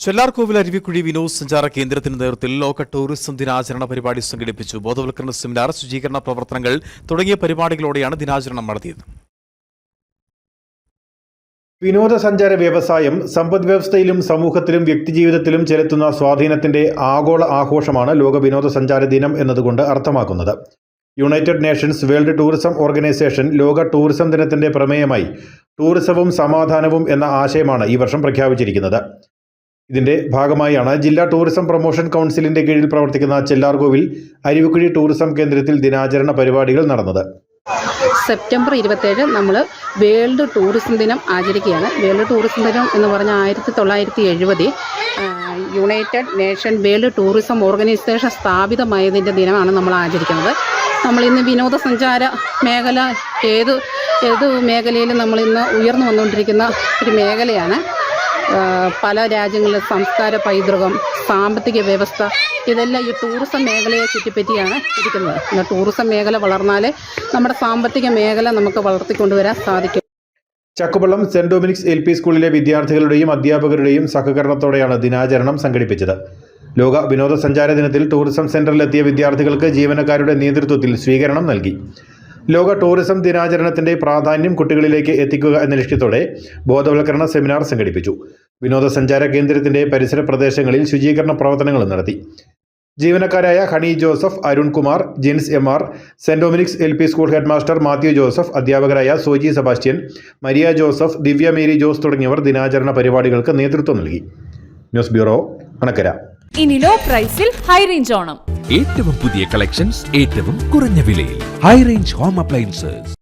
ചെല്ലാർകോവിൽ അരുവിക്കുഴി വിനോദസഞ്ചാര കേന്ദ്രത്തിന്റെ നേതൃത്വത്തിൽ ലോക ടൂറിസം ദിനാചരണ പരിപാടി സംഘടിപ്പിച്ചു. ബോധവൽക്കരണ സെമിനാർ, ശുചീകരണ പ്രവർത്തനങ്ങൾ തുടങ്ങിയ പരിപാടികളോടെയാണ് ദിനാചരണം നടത്തിയത്. വിനോദസഞ്ചാര വ്യവസായം സമ്പദ് വ്യവസ്ഥയിലും സമൂഹത്തിലും വ്യക്തിജീവിതത്തിലും ചെലുത്തുന്ന സ്വാധീനത്തിന്റെ ആഗോള ആഘോഷമാണ് ലോക വിനോദസഞ്ചാര ദിനം എന്നതുകൊണ്ട് അർത്ഥമാക്കുന്നത്. United Nations world Tourism organisation ലോക ടൂറിസം ദിനത്തിന്റെ പ്രമേയമായി ടൂറിസവും സമാധാനവും എന്ന ആശയമാണ് ഈ വർഷം പ്രഖ്യാപിച്ചിരിക്കുന്നത്. ഇതിന്റെ ഭാഗമായാണ് ജില്ലാ ടൂറിസം പ്രൊമോഷൻ കൗൺസിലിന്റെ കീഴിൽ പ്രവർത്തിക്കുന്ന ചെല്ലാർകോവിൽ അരുവിക്കുഴി ടൂറിസം കേന്ദ്രത്തിൽ ദിനാചരണ പരിപാടികൾ നടന്നത്. സെപ്റ്റംബർ 27 നമ്മൾ വേൾഡ് ടൂറിസം ദിനം ആചരിക്കുകയാണ്. വേൾഡ് ടൂറിസം ദിനം എന്ന് പറഞ്ഞാൽ 1970 United Nation World Tourism Organization സ്ഥാപിതമായതിൻ്റെ ദിനമാണ് നമ്മൾ ആചരിക്കുന്നത്. നമ്മളിന്ന് വിനോദസഞ്ചാര മേഖല ഏത് മേഖലയിലും നമ്മളിന്ന് ഉയർന്നു വന്നുകൊണ്ടിരിക്കുന്ന ഒരു മേഖലയാണ്. പല രാജ്യങ്ങളിലെ സംസ്കാര പൈതൃകം, സാമ്പത്തിക വ്യവസ്ഥ, ഇതെല്ലാം ഈ ടൂറിസം മേഖലയെ ചുറ്റിപ്പറ്റിയാണ് ഇരിക്കുന്നത്. ഇന്ന് ടൂറിസം മേഖല വളർന്നാലേ നമ്മുടെ സാമ്പത്തിക മേഖല നമുക്ക് വളർത്തിക്കൊണ്ടുവരാൻ സാധിക്കും. ചക്കുപള്ളം സെന്റ് ഡൊമിനിക്സ് LP സ്കൂളിലെ വിദ്യാർത്ഥികളുടെയും അധ്യാപകരുടെയും സഹകരണത്തോടെയാണ് ദിനാചരണം സംഘടിപ്പിച്ചത്. ലോക വിനോദസഞ്ചാര ദിനത്തിൽ ടൂറിസം സെന്ററിലെത്തിയ വിദ്യാർത്ഥികൾക്ക് ജീവനക്കാരുടെ നേതൃത്വത്തിൽ സ്വീകരണം നൽകി. ലോക ടൂറിസം ദിനാചരണത്തിന്റെ പ്രാധാന്യം കുട്ടികളിലേക്ക് എത്തിക്കുക എന്ന ലക്ഷ്യത്തോടെ ബോധവൽക്കരണ സെമിനാർ സംഘടിപ്പിച്ചു. വിനോദസഞ്ചാര കേന്ദ്രത്തിന്റെ പരിസര പ്രദേശങ്ങളിൽ ശുചീകരണ പ്രവർത്തനങ്ങൾ നടത്തി. ജീവനക്കാരായ Honey Joseph, Arun Kumar, Jins MR, Saint Dominic's LP school headmaster Mathew Joseph, അധ്യാപകരായ സോജി സെബാസ്റ്റ്യൻ, മരിയ ജോസഫ്, ദിവ്യ മേരി ജോസ് തുടങ്ങിയവർ ദിനാചരണ പരിപാടികൾക്ക് നേതൃത്വം നൽകി. News bureau, Anakkara. ഇനി ലോ പ്രൈസിൽ ഹൈ റേഞ്ച് ഓണം. ഏറ്റവും പുതിയ കളക്ഷൻസ് ഏറ്റവും കുറഞ്ഞ വിലയിൽ. High range home appliances.